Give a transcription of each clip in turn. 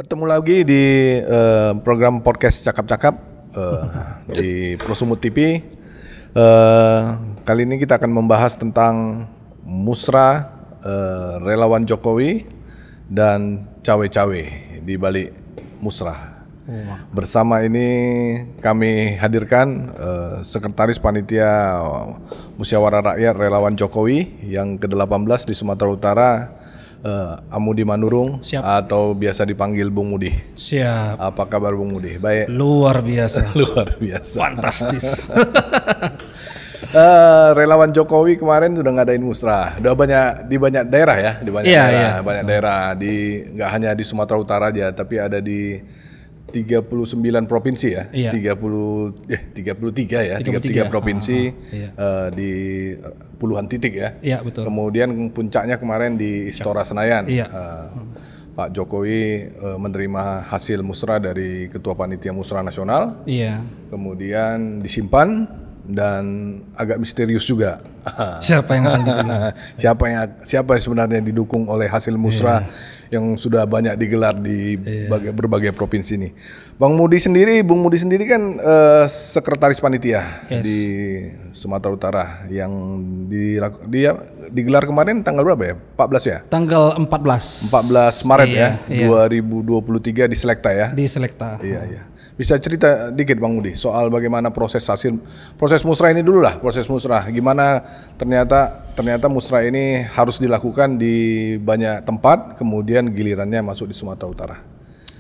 Bertemu lagi di program podcast Cakap-Cakap di Prosumut TV. Kali ini kita akan membahas tentang musra relawan Jokowi dan cawe-cawe di balik musra. Bersama ini kami hadirkan Sekretaris Panitia Musyawarah Rakyat Relawan Jokowi yang ke-18 di Sumatera Utara, Amudi Manurung. Siap. Atau biasa dipanggil Bung Mudi. Siap. Apa kabar Bung Mudi? Baik. Luar biasa. Luar biasa. Fantastis. Relawan Jokowi kemarin sudah ngadain musrah. Udah di banyak daerah ya, di banyak daerah, banyak daerah nggak hanya di Sumatera Utara aja, tapi ada di 39 provinsi ya. Iya. 33 provinsi di puluhan titik ya. Iya, betul. Kemudian puncaknya kemarin di Istora Senayan. Iya. Pak Jokowi menerima hasil musrah dari Ketua Panitia Musrah Nasional. Iya. Kemudian disimpan dan agak misterius juga. Siapa yang akan dibilang? siapa yang sebenarnya didukung oleh hasil musrah yang sudah banyak digelar di berbagai provinsi ini. Bung Mudi sendiri kan sekretaris panitia di Sumatera Utara yang digelar kemarin tanggal berapa ya? 14 ya? Tanggal 14 Maret ya, 2023 di Selekta ya? Di Selekta. Iya. Bisa cerita dikit Bang Mudi soal bagaimana proses musrah ini dulu lah, proses musrah. Gimana ternyata musrah ini harus dilakukan di banyak tempat, kemudian gilirannya masuk di Sumatera Utara.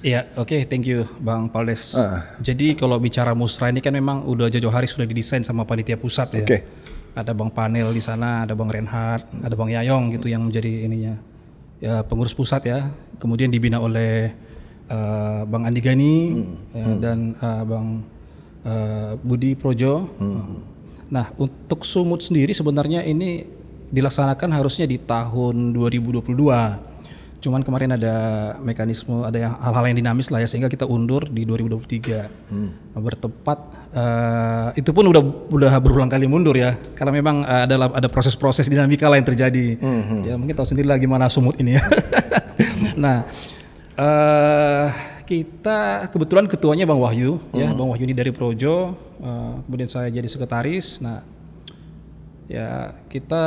Iya, oke, thank you Bang Paldes. Jadi kalau bicara musrah ini kan memang udah jauh hari sudah didesain sama panitia pusat ya. Ada Bang Panel di sana, ada Bang Reinhard, ada Bang Yayong gitu yang menjadi ininya ya, pengurus pusat ya. Kemudian dibina oleh Bang Andi Gani dan Bang Budi Projo. Nah, untuk Sumut sendiri sebenarnya ini dilaksanakan harusnya di tahun 2022. Cuman kemarin ada mekanisme, ada hal-hal yang dinamis lah ya, sehingga kita undur di 2023. Bertepat itu pun udah berulang kali mundur ya, karena memang ada proses-proses dinamika lah yang terjadi. Ya mungkin tahu sendiri lah gimana Sumut ini ya. Nah, kita kebetulan ketuanya Bang Wahyu ya, Bang Wahyu ini dari Projo, kemudian saya jadi sekretaris. Nah, ya kita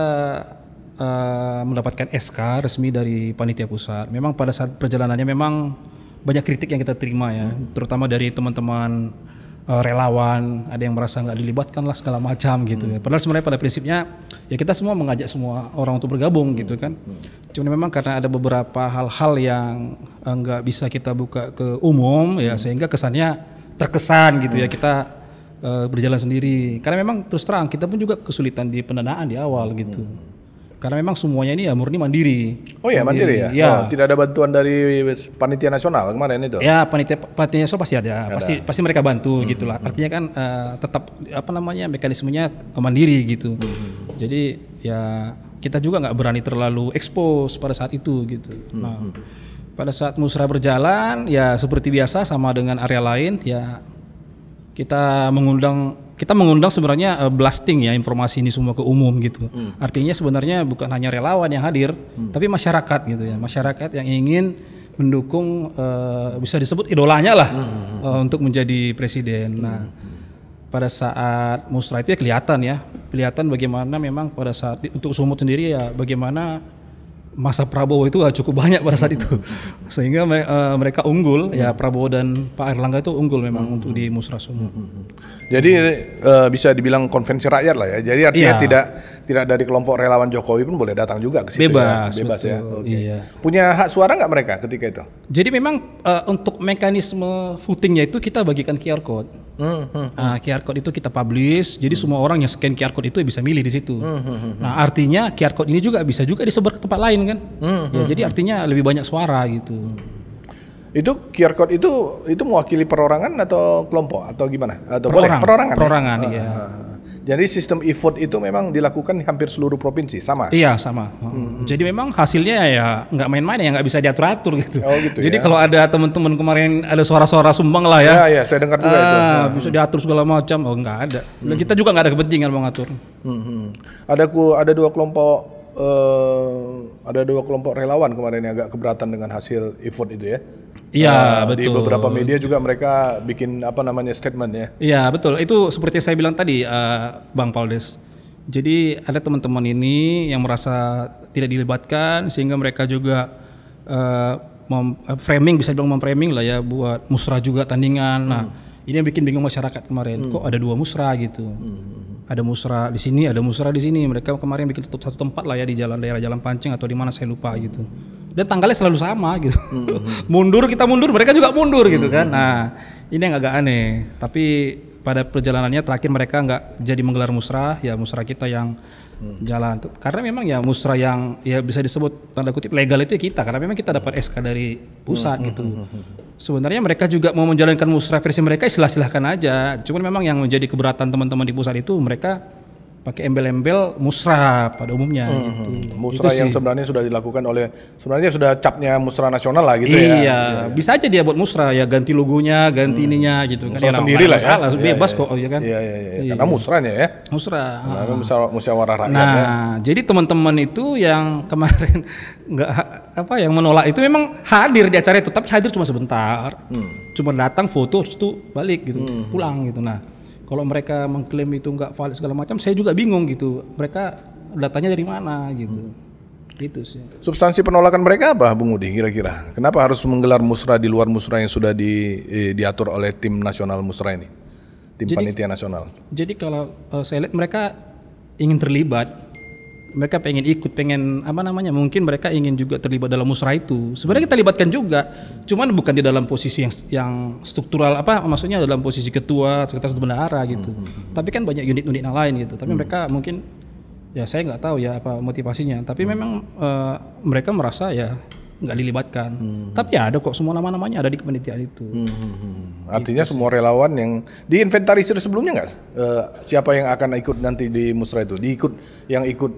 mendapatkan SK resmi dari panitia pusat. Memang pada saat perjalanannya memang banyak kritik yang kita terima ya, terutama dari teman-teman relawan, ada yang merasa nggak dilibatkan lah segala macam gitu ya. Padahal sebenarnya pada prinsipnya ya kita semua mengajak semua orang untuk bergabung gitu kan. Cuma memang karena ada beberapa hal-hal yang nggak bisa kita buka ke umum ya, sehingga kesannya terkesan gitu ya kita berjalan sendiri. Karena memang terus terang kita pun juga kesulitan di pendanaan di awal gitu. Karena memang semuanya ini ya murni mandiri. Oh ya, mandiri ya? Ya. Oh, tidak ada bantuan dari panitia nasional kemarin itu? Ya, panitia nasional pasti ada. Pasti mereka bantu gitulah. Artinya kan tetap mekanismenya mandiri gitu. Jadi ya kita juga nggak berani terlalu expose pada saat itu gitu. Nah, pada saat musrah berjalan ya seperti biasa sama dengan area lain ya, kita mengundang sebenarnya blasting ya informasi ini semua ke umum gitu. Artinya sebenarnya bukan hanya relawan yang hadir, tapi masyarakat gitu ya. Masyarakat yang ingin mendukung bisa disebut idolanya lah untuk menjadi presiden. Nah, pada saat musrah itu ya kelihatan bagaimana memang pada saat untuk Sumut sendiri ya bagaimana masa Prabowo itu cukup banyak pada saat itu, sehingga mereka unggul ya, Prabowo dan Pak Erlangga itu unggul memang untuk di musrah Sumut. Jadi bisa dibilang konvensi rakyat lah ya. Jadi artinya tidak dari kelompok relawan Jokowi pun boleh datang juga ke situ. Bebas ya. Iya. Punya hak suara nggak mereka ketika itu? Jadi memang untuk mekanisme votingnya itu kita bagikan QR code. QR code itu kita publish, jadi semua orang yang scan QR code itu bisa milih di situ. Nah, artinya QR code ini juga bisa disebar ke tempat lain kan? Ya, jadi artinya lebih banyak suara gitu. Itu QR code itu mewakili perorangan atau kelompok atau gimana? Atau perorangan, iya. Jadi sistem e-vote itu memang dilakukan di hampir seluruh provinsi, sama? Iya, sama. Jadi memang hasilnya ya nggak main-main ya, nggak bisa diatur-atur gitu. Oh, gitu. Jadi kalau ada teman-teman kemarin ada suara-suara sumbang lah ya. Iya, saya dengar juga itu. Bisa diatur segala macam. Oh, nggak ada. Dan kita juga nggak ada kepentingan mengatur. Ada dua kelompok ada 2 kelompok relawan kemarin yang agak keberatan dengan hasil e-vote itu ya. Iya, Di betul. beberapa media juga mereka bikin statement ya. Iya, betul. Itu seperti saya bilang tadi, Bang Paldes. Jadi ada teman-teman ini yang merasa tidak dilibatkan sehingga mereka juga framing, bisa dibilang memframing lah ya, buat musrah juga tandingan. Nah, ini yang bikin bingung masyarakat kemarin. Kok ada 2 musrah gitu? Ada musrah di sini, ada musrah di sini. Mereka kemarin bikin satu tempat lah ya di daerah Jalan Pancing atau di mana saya lupa gitu. Dan tanggalnya selalu sama gitu. Mundur, kita mundur, mereka juga mundur gitu kan. Nah, ini yang agak aneh. Tapi pada perjalanannya terakhir mereka nggak jadi menggelar musrah, ya musrah kita yang jalan. Karena memang ya musrah yang ya bisa disebut tanda kutip legal itu ya kita, karena memang kita dapat SK dari pusat gitu. Sebenarnya mereka juga mau menjalankan musrah versi mereka, silahkan aja. Cuman memang yang menjadi keberatan teman-teman di pusat itu mereka pakai embel-embel musrah pada umumnya gitu. Musrah Itu yang sih. sebenarnya sudah dilakukan sebenarnya sudah capnya musrah nasional lah gitu ya. Iya, bisa aja dia buat musrah ya, ganti logonya, ganti ininya gitu kan. Musrah Ya, sendiri lah ya. masalah, bebas kok ya kan. Iya. Karena musrahnya ya. Musrah. Karena musyawarah rakyat Nah, ya. jadi teman-teman itu yang kemarin nggak yang menolak itu memang hadir di acara itu, tapi hadir cuma sebentar, cuma datang foto, terus tuh balik gitu, pulang gitu. Nah, kalau mereka mengklaim itu nggak valid segala macam, saya juga bingung gitu. Mereka datanya dari mana gitu, gitu sih. Substansi penolakan mereka apa, Bung Udi kira-kira? Kenapa harus menggelar musrah di luar musrah yang sudah diatur oleh tim nasional musrah ini? Tim panitia nasional. Jadi kalau saya lihat mereka ingin terlibat, mereka pengen ikut, mungkin mereka ingin juga terlibat dalam musrah itu. Sebenarnya kita libatkan juga, cuman bukan di dalam posisi yang struktural, maksudnya dalam posisi ketua, sekretaris bendahara gitu. Tapi kan banyak unit-unit yang lain gitu. Tapi mereka mungkin, ya saya nggak tahu ya apa motivasinya. Tapi memang mereka merasa ya nggak dilibatkan. Tapi ada kok semua nama-namanya ada di kepanitiaan itu. Artinya semua relawan yang diinventarisir sebelumnya nggak? Siapa yang akan ikut nanti di musrah itu? Yang ikut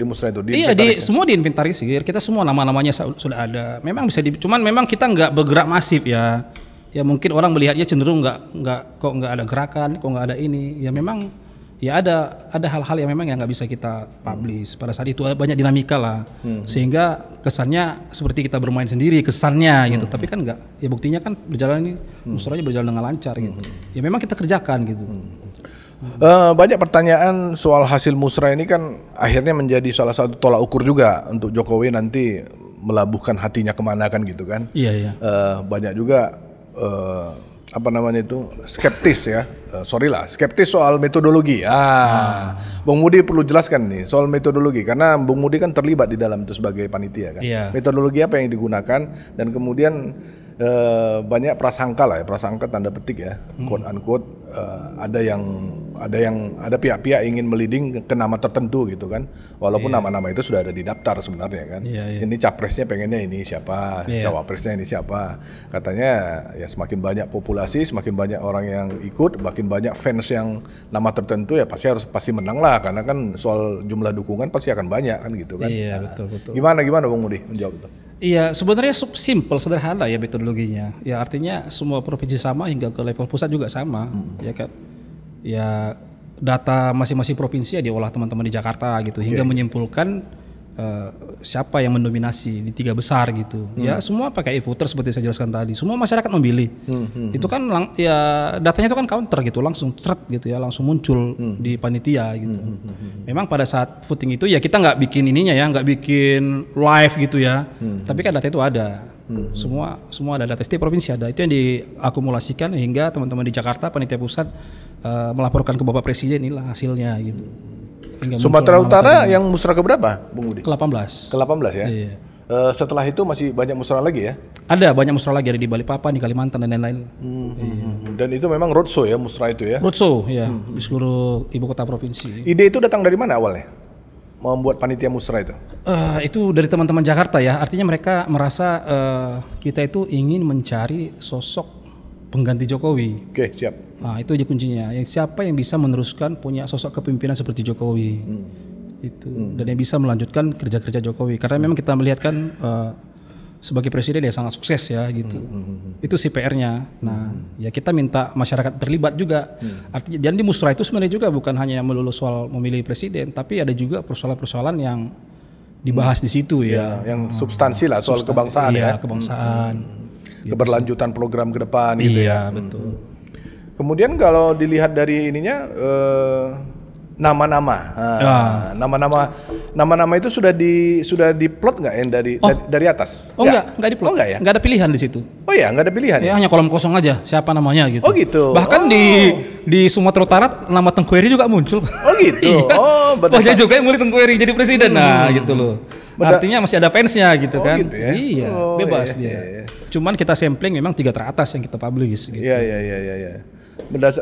di musrah itu? Iya, semua diinventarisir. Kita semua nama-namanya sudah ada. Memang bisa cuman memang kita nggak bergerak masif ya. Ya mungkin orang melihatnya cenderung kok nggak ada gerakan, kok nggak ada ini. Ya memang ya ada hal-hal yang memang nggak bisa kita publish. Pada saat itu banyak dinamika lah. Sehingga kesannya seperti kita bermain sendiri kesannya gitu. Tapi kan nggak. Ya buktinya kan berjalan ini musrahnya berjalan dengan lancar gitu. Ya memang kita kerjakan gitu. Banyak pertanyaan soal hasil musrah ini kan akhirnya menjadi salah satu tolak ukur juga untuk Jokowi nanti melabuhkan hatinya kemana kan gitu kan. Iya. Banyak juga skeptis ya. Skeptis soal metodologi. Bung Mudi perlu jelaskan nih soal metodologi karena Bung Mudi kan terlibat di dalam itu sebagai panitia kan. Iya. Metodologi apa yang digunakan dan kemudian banyak prasangka lah ya, prasangka tanda petik ya, quote unquote, ada pihak-pihak ingin meliding ke nama tertentu gitu kan, walaupun nama-nama itu sudah ada di daftar sebenarnya kan. Ini capresnya pengennya ini siapa, cawapresnya ini siapa, katanya ya semakin banyak populasi, semakin banyak orang yang ikut, makin banyak fans yang nama tertentu ya pasti menang lah, karena kan soal jumlah dukungan pasti akan banyak kan gitu kan. Iya, betul. Gimana Bung Mudi menjawab itu? Iya, sebenarnya simple, sederhana ya metodologinya. Ya artinya semua provinsi sama hingga ke level pusat juga sama, ya kan. Ya data masing-masing provinsi ya diolah teman-teman di Jakarta gitu, hingga menyimpulkan siapa yang mendominasi di 3 besar gitu. Ya semua pakai e-voter seperti saya jelaskan tadi. Semua masyarakat memilih. Itu kan ya datanya itu kan counter gitu, langsung gitu ya, langsung muncul di panitia gitu. Memang pada saat voting itu ya kita nggak bikin ininya ya, nggak bikin live gitu ya. Tapi kan data itu ada. Semua ada data, setiap provinsi ada. Itu yang diakumulasikan hingga teman-teman di Jakarta panitia pusat melaporkan ke Bapak Presiden, inilah hasilnya gitu. Sumatera Utara yang musrah keberapa, Bung Budi? Ke-18. Ke-18 ya? Iya. Setelah itu masih banyak musrah lagi ya? Ada banyak musrah lagi, ada di Balikpapan, di Kalimantan dan lain-lain. Dan itu memang roadshow ya, musrah itu ya? Roadshow ya, di seluruh ibu kota provinsi. Ide itu datang dari mana awalnya? Membuat panitia musrah itu? Itu dari teman-teman Jakarta ya, artinya mereka merasa kita itu ingin mencari sosok pengganti Jokowi. Oke, siap. Nah, itu aja kuncinya. Siapa yang bisa meneruskan punya sosok kepemimpinan seperti Jokowi. Itu. Dan yang bisa melanjutkan kerja-kerja Jokowi. Karena memang kita melihat kan sebagai presiden ya sangat sukses ya gitu. Itu sih PR-nya. Nah, ya kita minta masyarakat terlibat juga. Artinya dan di musrah itu sebenarnya juga bukan hanya melulu soal memilih presiden, tapi ada juga persoalan-persoalan yang dibahas di situ ya. Yang substansi lah soal kebangsaan ya. Kebangsaan. Keberlanjutan program ke depan gitu ya. Iya, betul. Kemudian kalau dilihat dari ininya nama-nama. Nama-nama itu sudah diplot nggak yang dari atas? Oh enggak diplot. Oh enggak ya? Enggak ada pilihan di situ. Oh ya, nggak ada pilihan Ya, hanya kolom kosong aja siapa namanya gitu. Oh gitu. Bahkan di Sumatera Utara nama Tengku Eri juga muncul. Oh gitu. Iya. Oh, dia juga yang mulai Tengku Eri jadi presiden. Nah, gitu loh. Artinya masih ada fansnya gitu kan. Gitu ya? Iya, bebas dia. Cuman kita sampling memang 3 teratas yang kita publish gitu. Iya.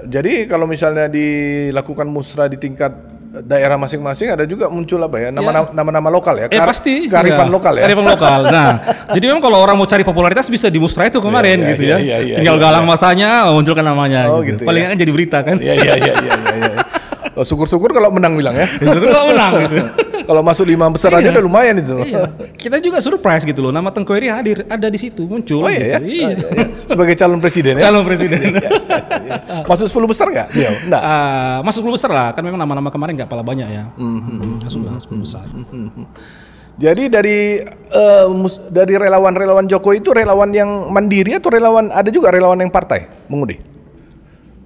Jadi kalau misalnya dilakukan musrah di tingkat daerah masing-masing ada juga muncul apa ya nama-nama lokal ya. Pasti kearifan lokal ya. Kearifan lokal. Nah, jadi memang kalau orang mau cari popularitas bisa di musrah itu kemarin gitu ya. Tinggal galang masanya munculkan namanya gitu. Paling kan jadi berita kan. Iya. Oh, syukur-syukur kalau menang bilang ya. Syukur kalau menang gitu. Kalau masuk 5 besar aja udah lumayan itu. Iya. Kita juga surprise gitu loh. Nama Tengku Eri ada di situ muncul. Oh iya gitu. ya. Iya. Sebagai calon presiden ya. Calon presiden. Masuk 10 besar nggak? Iya. Enggak. Masuk 10 besar lah. Kan memang nama-nama kemarin nggak pala banyak ya. Masuklah 10 besar. Jadi dari relawan-relawan Jokowi itu relawan yang mandiri atau ada juga relawan yang partai, Bung Udi?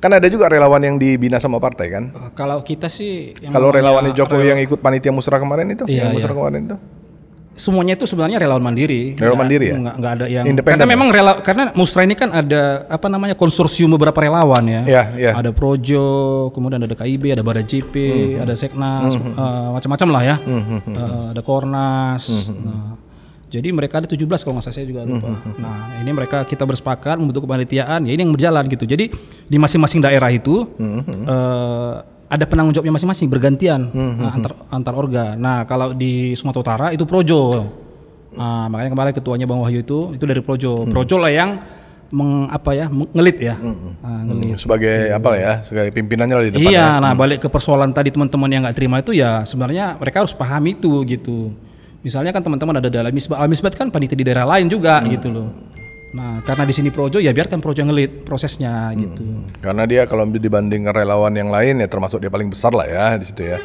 Kan ada juga relawan yang dibina sama partai kan? Kalau kita sih kalau relawan Jokowi yang ikut panitia musrah kemarin itu, kemarin itu. Semuanya itu sebenarnya relawan mandiri. Relawan mandiri ya? Nggak ada yang independen. Karena memang karena musrah ini kan ada konsorsium beberapa relawan ya. Iya. Ada Projo, kemudian ada KIB, ada Bara JP, ada Seknas, macam-macam lah ya. Ada Kornas. Jadi mereka ada 17 kalau nggak salah, saya juga lupa. Nah, ini kita bersepakat membentuk kepanitiaan, ya ini yang berjalan gitu. Jadi di masing-masing daerah itu ada penanggung jawabnya masing-masing, bergantian antar orga. Nah, kalau di Sumatera Utara itu Projo. Nah, makanya kemarin ketuanya Bang Wahyu itu dari Projo. Projo lah yang ngelit ya. Ngelit. Sebagai sebagai pimpinannya lah di depan. Iya, nah balik ke persoalan tadi teman-teman yang nggak terima itu ya sebenarnya mereka harus paham itu gitu. Misalnya kan teman-teman ada dalam Al-Misbat kan panitia di daerah lain juga gitu loh. Nah, karena di sini Projo ya biarkan Projo ngelit prosesnya gitu. Karena dia kalau dibanding relawan yang lain ya termasuk dia paling besar lah ya di situ ya.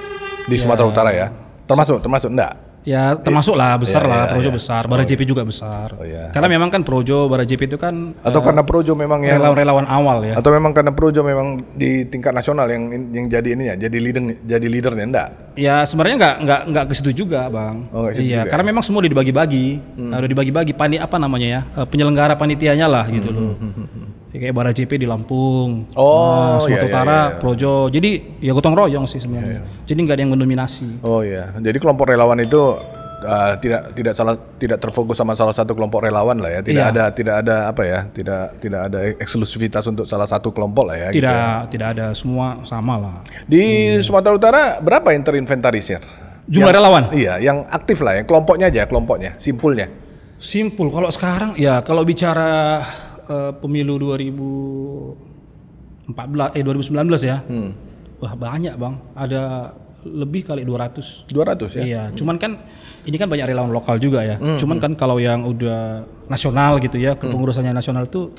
Di Sumatera Utara ya. Termasuk enggak? Ya termasuk lah besar lah, Projo besar, Bara JP juga besar. Karena memang kan Projo, Bara JP itu kan karena Projo memang yang relawan awal ya. Atau memang karena Projo memang di tingkat nasional yang jadi ininya, jadi leadernya enggak? Ya sebenarnya enggak ke situ juga, Bang. Iya, karena memang semua udah dibagi-bagi. Udah dibagi-bagi penyelenggara panitianya lah gitu loh. Kayak Bara JP di Lampung, Sumatera Utara, Projo. Jadi ya gotong royong sih sebenarnya. Jadi nggak ada yang mendominasi. Oh iya. Jadi kelompok relawan itu tidak terfokus sama salah satu kelompok relawan lah ya. Tidak ada eksklusivitas untuk salah satu kelompok lah ya. Tidak ada, semua sama lah. Di Sumatera Utara berapa yang terinventarisir? Jumlah relawan? Iya, yang aktif lah ya. Kelompoknya, simpulnya. Simpul. Kalau sekarang ya kalau bicara pemilu 2019 ya. Wah banyak Bang, ada lebih kali 200 ya? Iya, cuman kan ini kan banyak relawan lokal juga ya. Cuman kan kalau yang udah nasional gitu ya, kepengurusannya nasional tuh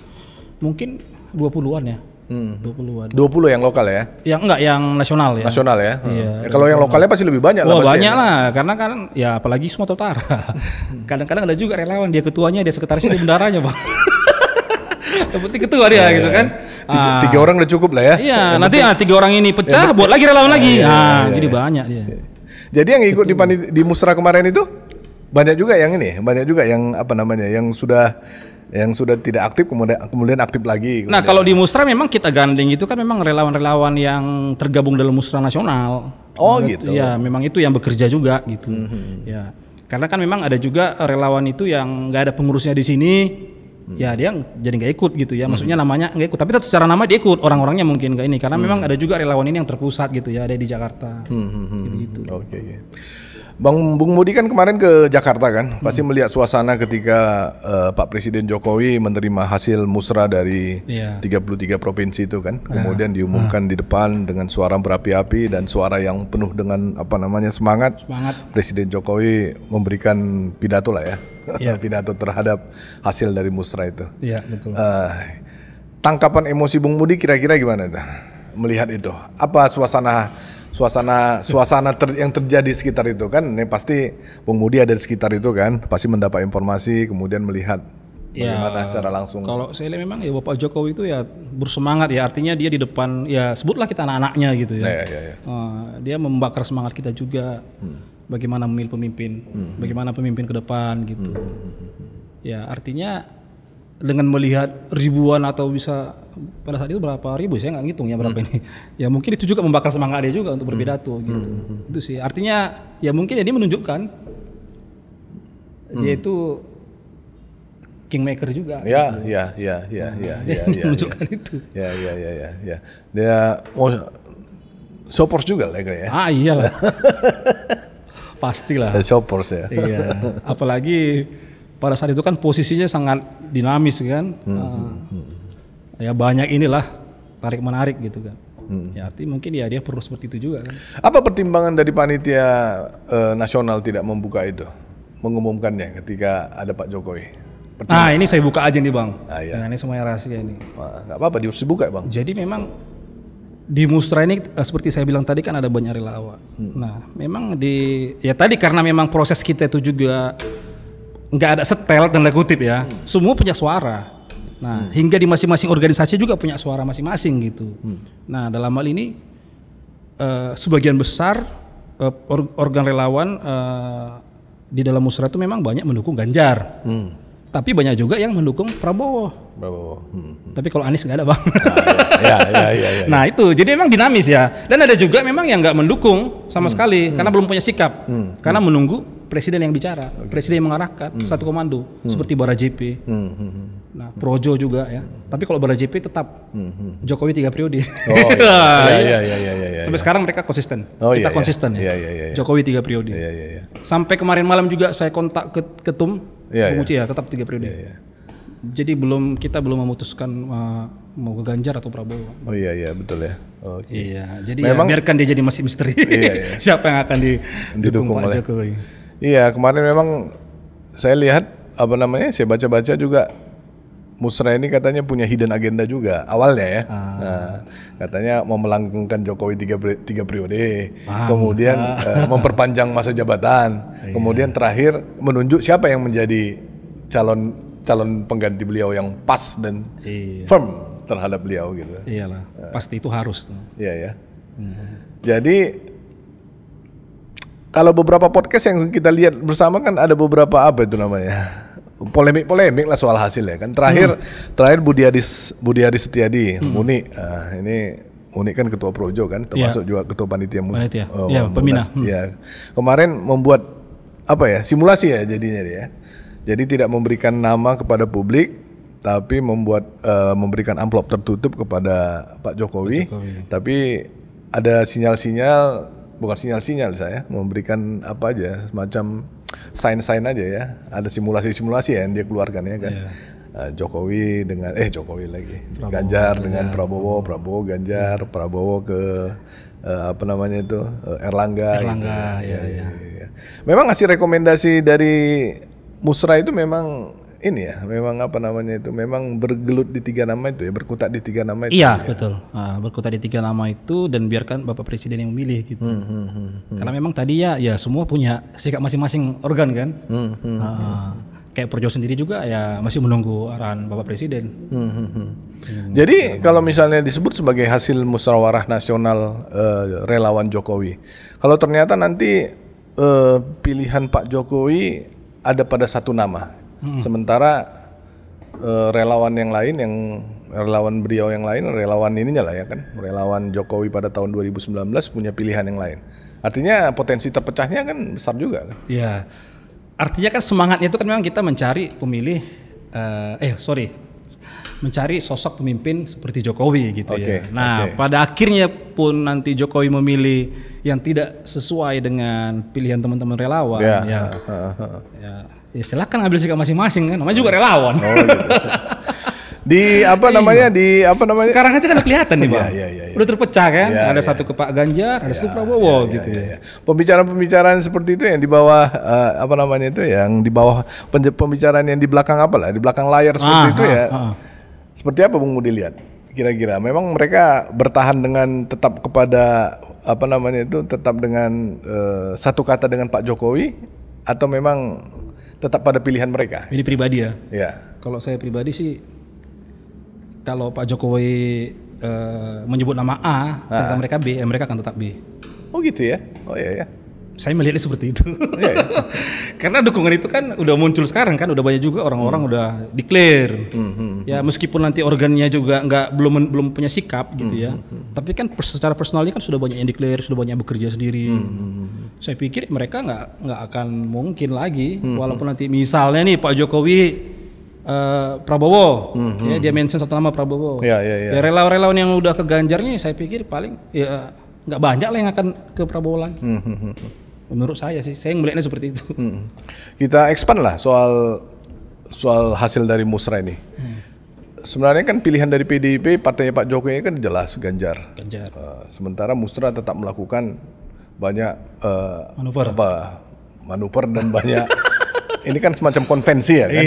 mungkin 20-an ya. 20-an. 20 yang lokal ya? Yang enggak, yang nasional ya. Nasional ya? Iya. Kalau yang lokalnya pasti lebih banyak lah. Oh banyak lah, karena kan ya apalagi Sumatera Utara. Kadang-kadang ada juga relawan, dia ketuanya, dia sekretarisnya, dia bendaranya Bang. Yang penting ketua dia gitu kan. 3 orang udah cukup lah ya. Iya, nanti 3 orang ini pecah, buat lagi relawan lagi. Jadi banyak dia. Jadi yang ikut di musrah kemarin itu banyak juga yang sudah tidak aktif kemudian aktif lagi. Nah, kalau di musrah memang kita gandeng itu kan memang relawan-relawan yang tergabung dalam musrah nasional. Oh gitu. Ya, memang itu yang bekerja juga gitu. Ya. Karena kan memang ada juga relawan itu yang nggak ada pengurusnya di sini. Ya dia jadi nggak ikut gitu ya, maksudnya namanya nggak ikut, tapi tetap secara nama dia ikut, orang-orangnya mungkin nggak ini, karena memang ada juga relawan ini yang terpusat gitu ya, ada di Jakarta. Gitu. Oke. Bung Budi kan kemarin ke Jakarta kan, pasti melihat suasana ketika Pak Presiden Jokowi menerima hasil musrah dari 33 provinsi itu kan, kemudian diumumkan di depan dengan suara berapi-api dan suara yang penuh dengan semangat. Presiden Jokowi memberikan pidato lah ya, pidato terhadap hasil dari musrah itu. Iya betul. Tangkapan emosi Bung Budi kira-kira gimana tuh melihat itu? Apa suasana yang terjadi sekitar itu kan, ini pasti pengemudi ada di sekitar itu kan, pasti mendapat informasi kemudian melihat bagaimana secara langsung. Kalau saya lihat memang ya Bapak Jokowi itu ya bersemangat ya, artinya dia di depan ya sebutlah kita anak-anaknya gitu ya. Dia membakar semangat kita juga. Bagaimana memilih pemimpin, bagaimana pemimpin ke depan gitu. Ya artinya dengan melihat ribuan atau bisa pada saat itu berapa ribu saya nggak ngitung ya berapa ini. Ya mungkin itu juga membakar semangat dia juga untuk berpidato gitu. Itu sih artinya ya mungkin dia menunjukkan dia itu kingmaker juga. Ya. Menunjukkan itu. Ya. Dia Sopors juga lah kayaknya. Iyalah. Pastilah. Sopors ya. Iya. Apalagi pada saat itu kan posisinya sangat dinamis kan. Ya banyak inilah tarik menarik gitu kan. Ya artinya mungkin ya dia perlu seperti itu juga kan. Apa pertimbangan dari panitia nasional tidak membuka itu, mengumumkannya ketika ada Pak Jokowi? Ini saya buka aja nih Bang. Iya. Nah, ini semuanya rahasia ini. Nggak apa-apa, dibuka Bang. Jadi memang di Musra ini seperti saya bilang tadi kan ada banyak relawan. Nah memang tadi karena memang proses kita itu juga nggak ada setel tanda kutip ya. Semua punya suara. Nah hingga di masing-masing organisasi juga punya suara masing-masing gitu. Nah dalam hal ini sebagian besar organ relawan di dalam Musra itu memang banyak mendukung Ganjar. Tapi banyak juga yang mendukung Prabowo. Tapi kalau Anies nggak ada Bang. Ya. Nah itu, jadi memang dinamis ya. Dan ada juga memang yang nggak mendukung sama sekali karena belum punya sikap. Karena menunggu presiden yang bicara, presiden yang mengarahkan satu komando seperti Bara JP. Nah Projo juga ya. Tapi kalau Bara JP tetap Jokowi 3 periode. Iya. Sampai sekarang mereka konsisten. Kita konsisten ya. Jokowi 3 periode. Sampai kemarin malam juga saya kontak ke Ketum. Bung Uci ya tetap 3 periode. Jadi kita belum memutuskan mau ke Ganjar atau Prabowo. Iya betul ya. Iya, jadi memang, biarkan dia jadi masih misteri. Siapa yang akan didukung Pak Jokowi. Iya, kemarin memang saya lihat saya baca-baca juga Musra ini katanya punya hidden agenda juga awalnya ya. Nah, katanya mau melanggengkan Jokowi 3 periode, kemudian memperpanjang masa jabatan, kemudian terakhir menunjuk siapa yang menjadi calon pengganti beliau yang pas dan firm terhadap beliau gitu. Iyalah, pasti itu harus. Iya ya. Jadi kalau beberapa podcast yang kita lihat bersama kan ada beberapa polemik lah soal hasilnya kan. Terakhir Budiari Setiadi, Muni. Ini Muni kan ketua Projo kan, termasuk juga ketua panitia pembina. Kemarin membuat simulasi ya jadinya dia. Jadi tidak memberikan nama kepada publik, tapi memberikan amplop tertutup kepada Pak Jokowi. Tapi ada sinyal-sinyal, bukan sinyal-sinyal saya, memberikan semacam sign aja ya. Ada simulasi yang dia keluarkan ya kan. Jokowi dengan Ganjar dengan Prabowo, Ganjar, Prabowo ke Erlangga gitu. Memang ngasih rekomendasi dari Musra itu memang memang bergelut di 3 nama itu ya, berkutat di 3 nama itu. Iya, betul. Berkutat di 3 nama itu dan biarkan Bapak Presiden yang memilih gitu. Karena memang tadi ya semua punya sikap masing-masing organ kan. Kayak Projo sendiri juga ya masih menunggu arahan Bapak Presiden. Jadi kalau misalnya disebut sebagai hasil musyawarah nasional relawan Jokowi, kalau ternyata nanti pilihan Pak Jokowi ada pada satu nama, sementara relawan yang lain, relawan beliau yang lain, relawan ininya lah ya kan, relawan Jokowi pada tahun 2019 punya pilihan yang lain. Artinya potensi terpecahnya kan besar juga kan? Iya, artinya kan semangatnya itu kan memang kita mencari pemilih, mencari sosok pemimpin seperti Jokowi gitu ya. Nah pada akhirnya pun nanti Jokowi memilih yang tidak sesuai dengan pilihan teman-teman relawan, ya silakan ambil sikap masing-masing kan, namanya juga relawan. Sekarang aja kan kelihatan nih Bang. Udah terpecah kan, ada satu ke Pak Ganjar, ada satu Prabowo gitu ya. Pembicaraan seperti itu yang di bawah yang di bawah pembicaraan yang di belakang di belakang layar seperti itu ya. Seperti apa Bung Mudi lihat? Kira-kira memang mereka bertahan dengan tetap kepada apa namanya itu tetap dengan satu kata dengan Pak Jokowi atau memang tetap pada pilihan mereka? Ini pribadi ya. Ya. Kalau saya pribadi sih, kalau Pak Jokowi menyebut nama A, ketika mereka B, mereka akan tetap B. Oh gitu ya? Oh iya ya. Saya melihatnya seperti itu. Iya, ya. Karena dukungan itu kan udah muncul sekarang kan, udah banyak juga orang-orang udah declare. Ya meskipun nanti organnya juga belum punya sikap gitu ya. Tapi kan secara personalnya kan sudah banyak yang declare, sudah banyak bekerja sendiri. Saya pikir mereka nggak akan mungkin lagi, walaupun nanti misalnya nih Pak Jokowi Prabowo, ya, dia mention satu nama Prabowo. Ya. Ya relawan-relawan yang udah ke Ganjarnya, saya pikir paling ya nggak banyak lah yang akan ke Prabowo lagi. Menurut saya sih, saya melihatnya seperti itu. Kita expand lah soal hasil dari musrah ini. Sebenarnya kan pilihan dari PDIP, partainya Pak Jokowi kan jelas Ganjar. Sementara musrah tetap melakukan banyak manuver dan banyak ini kan semacam konvensi ya kan?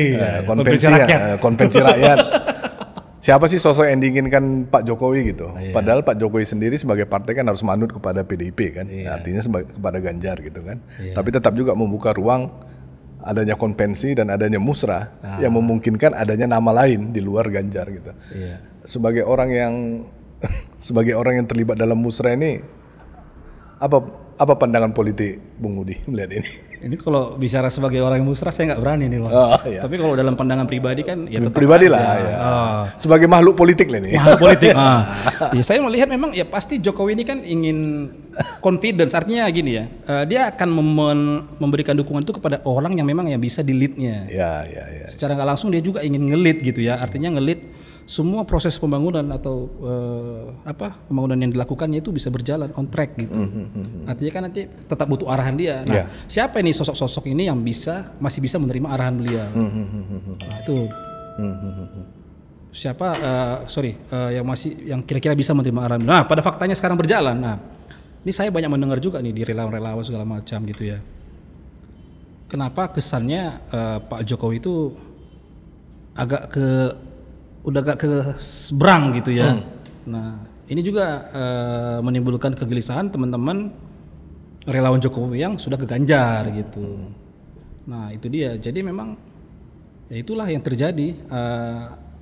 Konvensi rakyat. Siapa sih sosok yang diinginkan Pak Jokowi gitu? Padahal Pak Jokowi sendiri sebagai partai kan harus manut kepada PDIP kan, artinya kepada Ganjar gitu kan. Tapi tetap juga membuka ruang adanya konvensi dan adanya musrah yang memungkinkan adanya nama lain di luar Ganjar gitu. Sebagai orang yang terlibat dalam musrah ini, apa pandangan politik Bung Budi melihat ini? Ini kalau bicara sebagai orang yang musrah saya nggak berani nih Bang. Tapi kalau dalam pandangan pribadi kan ya tetap pribadi lah ya. Sebagai makhluk politik lah ini. Makhluk politik. Ya saya melihat memang ya pasti Jokowi ini kan ingin confidence, artinya gini ya. Dia akan memberikan dukungan itu kepada orang yang memang yang bisa di-lead-nya. Ya. Secara nggak langsung dia juga ingin nge-lead gitu ya. Artinya nge-lead semua proses pembangunan atau pembangunan yang dilakukannya itu bisa berjalan on track gitu. Artinya kan nanti tetap butuh arahan dia. Nah, siapa ini sosok-sosok ini yang masih bisa menerima arahan beliau? Nah, itu siapa? Yang kira-kira bisa menerima arahan. Nah, pada faktanya sekarang berjalan. Nah, ini saya banyak mendengar juga nih di relawan-relawan segala macam gitu ya. Kenapa kesannya Pak Jokowi itu udah agak ke seberang gitu ya. Nah, ini juga menimbulkan kegelisahan teman-teman relawan Jokowi yang sudah ke Ganjar gitu. Nah, itu dia. Jadi memang ya itulah yang terjadi,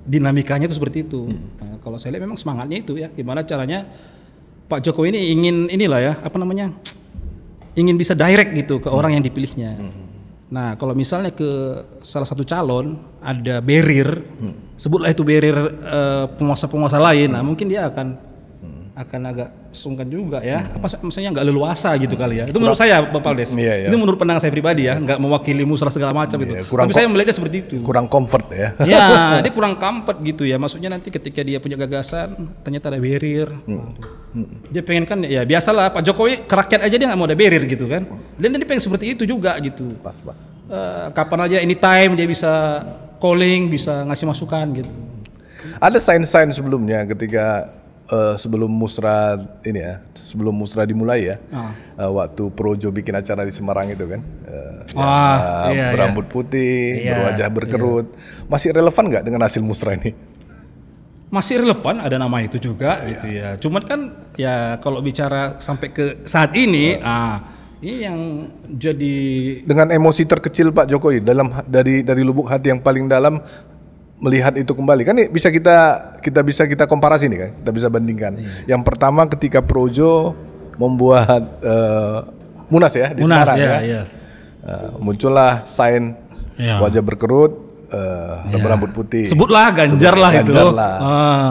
dinamikanya itu seperti itu. Nah, kalau saya lihat memang semangatnya itu ya, gimana caranya Pak Jokowi ini ingin bisa direct gitu ke orang yang dipilihnya. Nah, kalau misalnya ke salah satu calon ada barrier, sebutlah itu barrier penguasa-penguasa lain, nah mungkin dia akan agak sungkan juga ya, misalnya nggak leluasa gitu kali ya. Itu menurut saya, Bang Paldes. Itu menurut pandangan saya pribadi ya, nggak mewakili musrah segala macam itu. Tapi saya melihatnya seperti itu. Kurang comfort ya. Ya, dia kurang comfort gitu ya. Maksudnya nanti ketika dia punya gagasan, ternyata ada barrier. Dia pengen kan, ya biasalah Pak Jokowi ke rakyat aja dia nggak mau ada barrier gitu kan. Dan dia pengen seperti itu juga gitu. Pas. Kapan aja anytime dia bisa calling, bisa ngasih masukan gitu. Ada sign-sign sebelumnya ketika sebelum musrah dimulai ya, waktu Projo bikin acara di Semarang itu kan, berambut putih, berwajah berkerut, masih relevan nggak dengan hasil musrah ini? Masih relevan, ada nama itu juga gitu ya. Cuman kan ya kalau bicara sampai ke saat ini, ini yang jadi dengan emosi terkecil Pak Jokowi dari lubuk hati yang paling dalam melihat itu kembali kan bisa kita komparasi nih kan, kita bisa bandingkan. Yang pertama ketika Projo membuat Munas ya di Semarang ya. Muncullah sign wajah berkerut, berambut putih. Sebutlah Ganjar lah itu.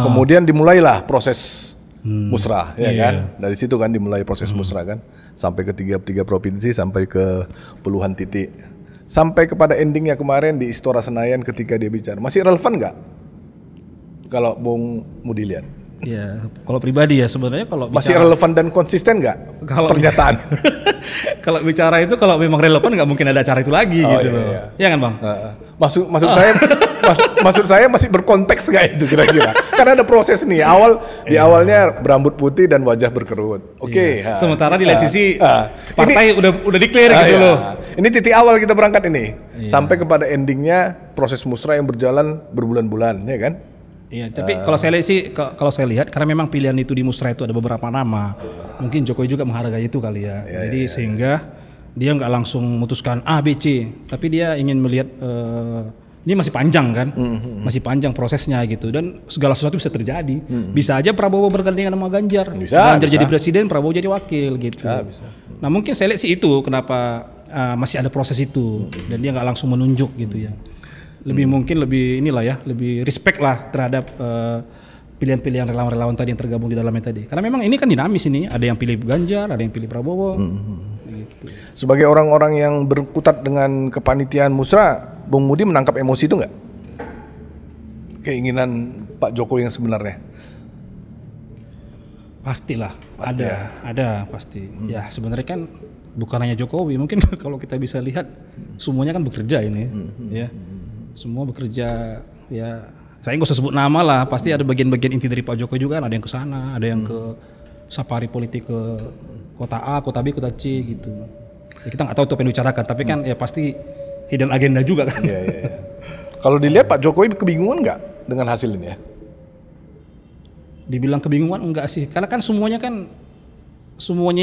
Kemudian dimulailah proses musrah ya kan. Dari situ kan dimulai proses musrah kan, sampai ke tiga provinsi, sampai ke puluhan titik. Sampai kepada endingnya kemarin di Istora Senayan ketika dia bicara. Masih relevan nggak? Kalau Bung Mudi lihat? Ya, kalau pribadi ya sebenarnya kalau masih relevan dan konsisten nggak pernyataan? Kalau bicara itu kalau memang relevan nggak mungkin ada acara itu lagi gitu loh. Iya kan Bang? Maksud saya masih berkonteks nggak itu kira-kira? Karena ada proses nih awalnya berambut putih dan wajah berkerut. Oke. Sementara di lain sisi partai udah declare gitu loh. Ini titik awal kita berangkat ini sampai kepada endingnya proses musrah yang berjalan berbulan-bulan ya kan? Iya, tapi kalau saya lihat sih, kalau saya lihat karena memang pilihan itu di musrah itu ada beberapa nama, mungkin Jokowi juga menghargai itu kali ya. Jadi sehingga dia nggak langsung memutuskan A, B, C, tapi dia ingin melihat ini masih panjang kan, masih panjang prosesnya gitu, dan segala sesuatu bisa terjadi. Bisa aja Prabowo bergandengan sama Ganjar, Ganjar jadi presiden, Prabowo jadi wakil gitu. Bisa. Nah mungkin saya lihat sih itu kenapa masih ada proses itu, dan dia nggak langsung menunjuk gitu ya. Mungkin lebih inilah ya, lebih respect lah terhadap pilihan-pilihan relawan-relawan tadi yang tergabung di dalamnya tadi. Karena memang ini kan dinamis ini, ada yang pilih Ganjar, ada yang pilih Prabowo. Gitu. Sebagai orang-orang yang berkutat dengan kepanitiaan musrah, Bung Mudi menangkap emosi itu nggak? Keinginan Pak Jokowi yang sebenarnya? Pastilah, ada pasti. Ya sebenarnya kan bukan hanya Jokowi, mungkin kalau kita bisa lihat semuanya kan bekerja ini, ya. Semua bekerja, ya saya nggak usah sebut nama lah, pasti ada bagian-bagian inti dari Pak Jokowi juga, ada yang ke sana, ada yang ke safari politik ke kota A, kota B, kota C gitu. Ya, kita nggak tahu itu apa yang dibicarakan, tapi kan ya pasti hidden agenda juga kan. Iya. Kalau dilihat Pak Jokowi kebingungan nggak dengan hasil ini ya? Dibilang kebingungan enggak sih, karena kan semuanya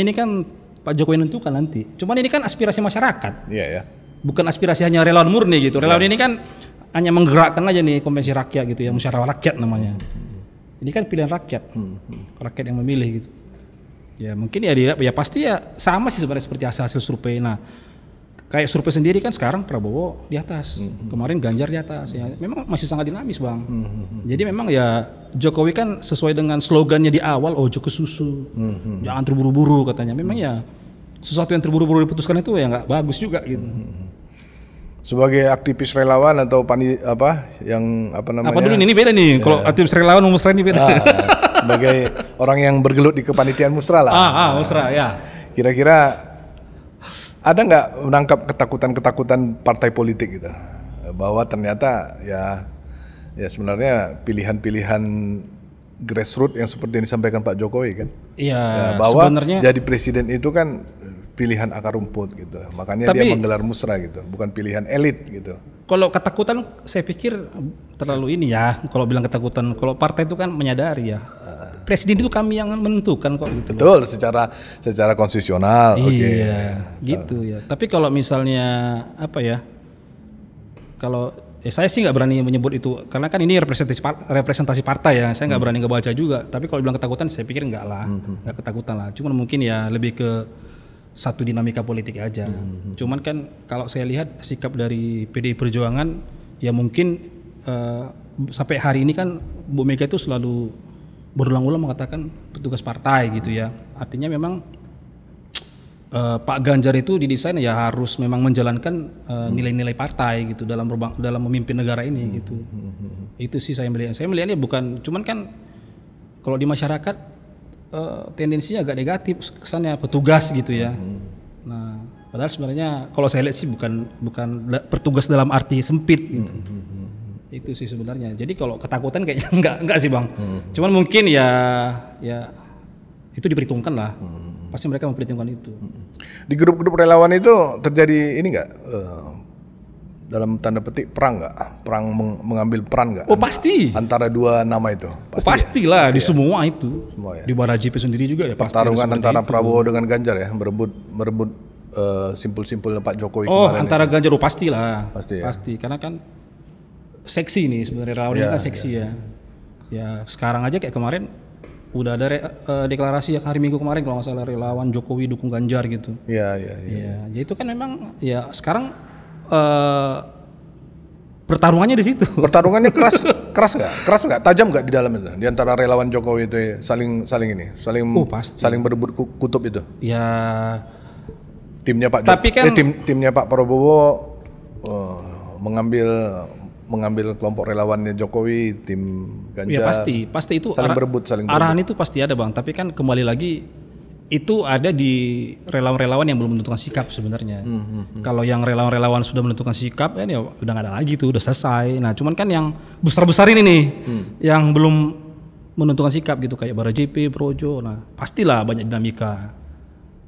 ini kan Pak Jokowi menentukan nanti. Cuman ini kan aspirasi masyarakat. Iya ya. Bukan aspirasi hanya relawan murni gitu. Relawan ini kan hanya menggerakkan aja nih konvensi rakyat gitu ya, musyawarah rakyat namanya. Ini kan pilihan rakyat, rakyat yang memilih gitu. Ya mungkin ya pasti ya sama sih sebenarnya seperti hasil survei. Nah kayak survei sendiri kan sekarang Prabowo di atas, kemarin Ganjar di atas. Ya memang masih sangat dinamis bang. Jadi memang ya Jokowi kan sesuai dengan slogannya di awal, ojo ke susu, jangan terburu-buru katanya. Memang ya sesuatu yang terburu-buru diputuskan itu ya nggak bagus juga gitu. Sebagai aktivis relawan atau Apa dulu ini beda nih. Kalau aktivis relawan musrah ini beda. Sebagai orang yang bergelut di kepanitiaan musrah lah. Musrah ya. Kira-kira ada nggak menangkap ketakutan partai politik gitu, bahwa ternyata ya sebenarnya pilihan-pilihan grassroots yang seperti yang disampaikan Pak Jokowi kan? Iya. Bahwa sebenarnya jadi presiden itu kan pilihan akar rumput gitu, makanya dia menggelar musrah gitu, bukan pilihan elit gitu. Kalau ketakutan saya pikir terlalu ini ya, kalau bilang ketakutan, kalau partai itu kan menyadari ya, presiden itu kami yang menentukan kok gitu. Betul, secara konstitusional. Iya, gitu ya. Tapi kalau misalnya kalau saya sih nggak berani menyebut itu, karena kan ini representasi partai ya, saya nggak berani ngebaca juga. Tapi kalau bilang ketakutan, saya pikir nggak lah, nggak ketakutan lah. Cuman mungkin ya lebih ke satu dinamika politik aja. Cuman kan kalau saya lihat sikap dari PDI Perjuangan ya mungkin sampai hari ini kan Bu Mega itu selalu berulang-ulang mengatakan petugas partai gitu ya. Artinya memang Pak Ganjar itu didesain ya harus memang menjalankan nilai-nilai partai gitu dalam memimpin negara ini gitu. Itu sih saya melihat. Saya melihatnya bukan cuman kan kalau di masyarakat tendensinya agak negatif kesannya petugas gitu ya. Nah, padahal sebenarnya kalau saya lihat sih bukan petugas dalam arti sempit gitu. Itu sih sebenarnya. Jadi kalau ketakutan kayaknya enggak sih bang. Cuman mungkin ya itu diperhitungkan lah. Pasti mereka memperhitungkan itu. Di grup-grup relawan itu terjadi ini enggak? Dalam tanda petik perang nggak? Perang mengambil peran nggak? Oh pasti. Antara dua nama itu? Pastilah di semua itu. Semua, ya? Di Barajipe sendiri juga ya. Pertarungan antara Prabowo dengan Ganjar ya, merebut simpul-simpulnya Pak Jokowi. Antara Ganjar pastilah. Pasti. Pasti karena kan seksi nih sebenarnya relawan ini kan seksi ya. Ya sekarang aja kayak kemarin udah ada deklarasi ya hari Minggu kemarin kalau nggak salah relawan Jokowi dukung Ganjar gitu. Iya. Ya itu kan memang ya sekarang pertarungannya di situ. Pertarungannya keras nggak? Tajam nggak di dalam itu? Di antara relawan Jokowi itu saling berebut kutub itu. Ya. Timnya Pak Tapi kan timnya Pak Prabowo mengambil kelompok relawannya Jokowi, tim Ganjar. Ya pasti itu saling berebut. Arahan itu pasti ada bang. Tapi kan kembali lagi itu ada di relawan-relawan yang belum menentukan sikap sebenarnya. Kalau yang relawan-relawan sudah menentukan sikap ya udah nggak ada lagi tuh, udah selesai. Nah cuman kan yang besar-besar ini nih yang belum menentukan sikap gitu kayak Barajipe, Projo. Nah pastilah banyak dinamika.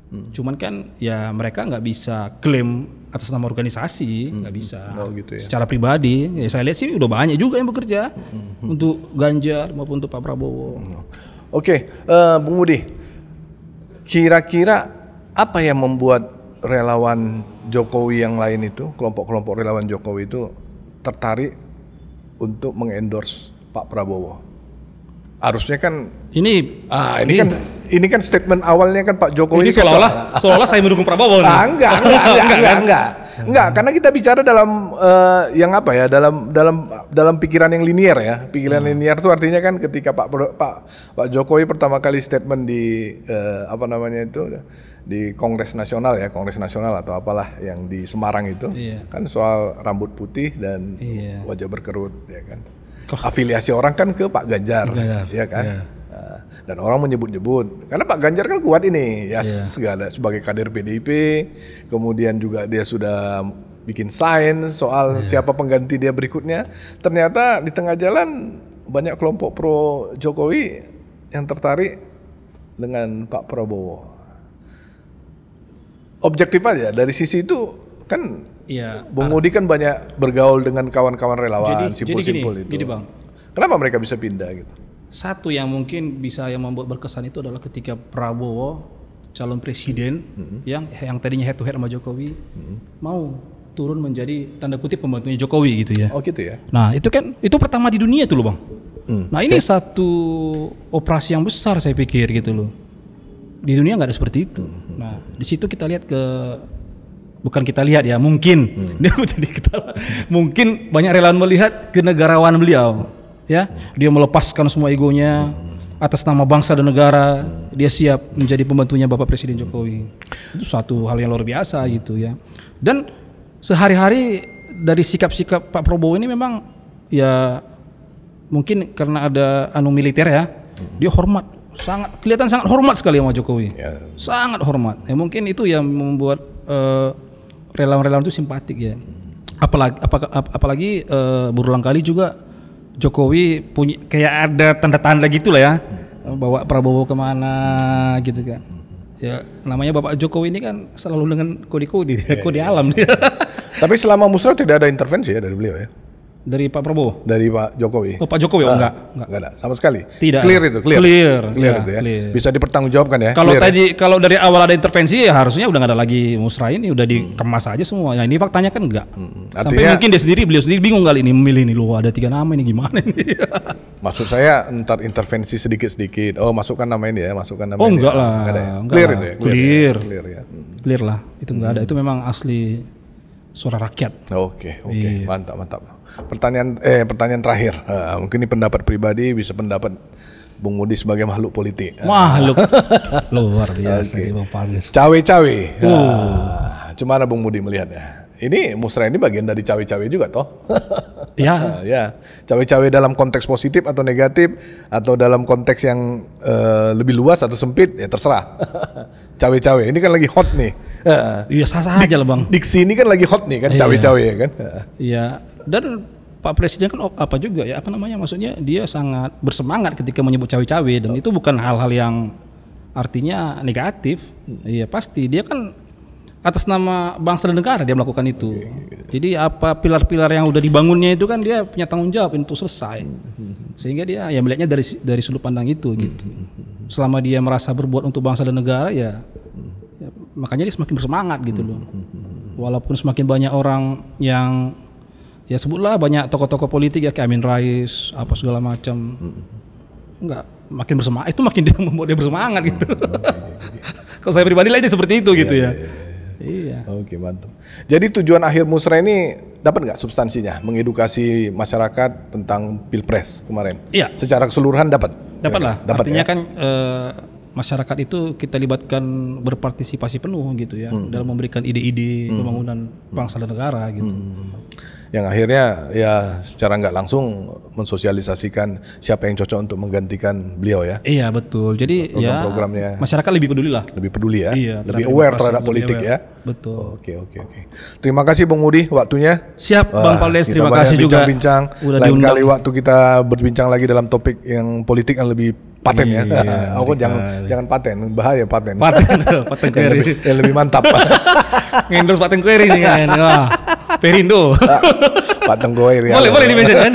Cuman kan ya mereka nggak bisa klaim atas nama organisasi nggak bisa. Oh, gitu ya. Secara pribadi, ya saya lihat sih udah banyak juga yang bekerja untuk Ganjar maupun untuk Pak Prabowo. Oke, Bung Budi, kira-kira apa yang membuat relawan Jokowi yang lain itu, kelompok-kelompok relawan Jokowi itu tertarik untuk mengendorse Pak Prabowo? Harusnya kan ini kan statement awalnya kan Pak Jokowi ini seolah-olah saya mendukung Prabowo nih. Enggak, karena kita bicara dalam yang apa ya, dalam pikiran yang linier ya. Pikiran linier itu artinya kan ketika Pak Jokowi pertama kali statement di di Kongres Nasional atau apalah yang di Semarang itu, kan soal rambut putih dan wajah berkerut ya kan. Afiliasi orang kan ke Pak Ganjar. Ya kan. Dan orang menyebut-nyebut karena Pak Ganjar kan kuat ini ya, segala sebagai kader PDIP, kemudian juga dia sudah bikin sign soal siapa pengganti dia berikutnya. Ternyata di tengah jalan banyak kelompok pro Jokowi yang tertarik dengan Pak Prabowo. Objektif aja dari sisi itu kan, Bung Mudi kan banyak bergaul dengan kawan-kawan relawan simpul-simpul itu. Jadi Bang, kenapa mereka bisa pindah gitu? Satu yang mungkin bisa yang membuat berkesan itu adalah ketika Prabowo calon presiden yang tadinya head to head sama Jokowi mau turun menjadi tanda kutip pembantunya Jokowi gitu ya. Oh gitu ya. Nah itu pertama di dunia itu loh Bang. Nah ini satu operasi yang besar saya pikir gitu loh. Di dunia nggak ada seperti itu. Nah di situ kita lihat bukan kita lihat ya, mungkin mungkin banyak relawan melihat kenegarawanan beliau. Ya, dia melepaskan semua egonya atas nama bangsa dan negara, dia siap menjadi pembantunya Bapak Presiden Jokowi. Itu satu hal yang luar biasa gitu ya. Dan sehari-hari dari sikap-sikap Pak Prabowo ini memang ya mungkin karena ada militer ya, dia kelihatan sangat hormat sekali sama Jokowi. Sangat hormat. Ya mungkin itu yang membuat relawan-relawan itu simpatik ya. Apalagi berulang kali juga Jokowi punya kayak ada tanda-tanda gitu lah ya, bawa Prabowo kemana gitu kan. Ya namanya Bapak Jokowi ini kan selalu dengan kode-kode, kode alam dia. Tapi selama musrah tidak ada intervensi ya dari beliau ya? Dari Pak Prabowo? Dari Pak Jokowi? Oh Pak Jokowi enggak ada sama sekali? Tidak. Clear itu? Clear itu ya? Clear. Bisa dipertanggungjawabkan ya? Kalau dari awal ada intervensi ya harusnya udah nggak ada lagi musrah ini, udah dikemas aja semua. Nah ini faktanya kan enggak. Sampai mungkin beliau sendiri bingung kali ini memilih nih, loh ada 3 nama ini gimana ini. Maksud saya ntar intervensi sedikit-sedikit. Oh masukkan nama ini ya, masukkan nama ini. Oh enggak lah. Clear itu ya? Clear ya? Clear lah, itu enggak ada. Itu memang asli suara rakyat. Oke. Mantap. Pertanyaan terakhir. Mungkin ini pendapat pribadi, bisa pendapat Bung Mudi sebagai makhluk politik. Makhluk luar biasa. Cawe-cawe. Gimana Bung Mudi melihatnya? Ini musrah ini bagian dari cawe-cawe juga toh? Ya. Cawe-cawe dalam konteks positif atau negatif, atau dalam konteks yang lebih luas atau sempit, ya terserah. Cawe-cawe ini kan lagi hot nih. Iya sah-sah aja lah Bang. Diksi ini kan lagi hot nih kan, cawe-cawe ya kan. Iya. Dan Pak Presiden kan maksudnya dia sangat bersemangat ketika menyebut cawe-cawe, dan itu bukan hal-hal yang artinya negatif. Iya pasti dia kan atas nama bangsa dan negara dia melakukan itu. Jadi apa pilar-pilar yang udah dibangunnya itu kan dia punya tanggung jawab untuk selesai. Sehingga dia ya melihatnya dari sudut pandang itu gitu. Selama dia merasa berbuat untuk bangsa dan negara ya makanya dia semakin bersemangat gitu loh. Walaupun semakin banyak orang yang ya sebutlah banyak tokoh-tokoh politik ya kayak Amin Rais apa segala macam, enggak makin bersemangat, itu makin dia membuat dia bersemangat gitu. Kalau saya pribadi lah itu seperti itu gitu ya. Iya. Oke mantap. Jadi tujuan akhir musrah ini dapat nggak substansinya, mengedukasi masyarakat tentang pilpres kemarin? Iya. Secara keseluruhan dapat. Dapat lah. Artinya kan masyarakat itu kita libatkan berpartisipasi penuh gitu ya dalam memberikan ide-ide pembangunan bangsa dan negara gitu. Yang akhirnya ya secara nggak langsung mensosialisasikan siapa yang cocok untuk menggantikan beliau ya. Iya betul. Jadi program-programnya masyarakat lebih peduli lah. Lebih peduli ya. Iya, lebih aware terhadap politik ya. Betul. Oke. Terima kasih Bung Mudi waktunya. Siap Bang Paldes, terima kasih juga. Bincang-bincang. Lain kali waktu kita berbincang lagi dalam topik yang politik yang lebih paten ya. Aku jangan paten, bahaya paten. Paten yang lebih mantap. ngendorse Pak Tengku Eri nih kan. Wah, Perindo. Pak Tengku Eri. Boleh di-mention kan?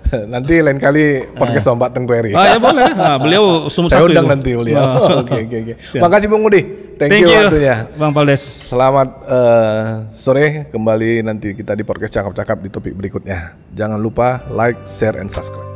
Nanti lain kali podcast sama Pak Tengku Eri. Ya boleh. Nah, beliau sumber Saya satu undang itu. nanti beliau. Oke. Siap. Makasih Bung Budi. Thank you waktunya. Bang Paldes. Selamat sore. Kembali nanti kita di podcast Cakap-Cakap di topik berikutnya. Jangan lupa like, share, and subscribe.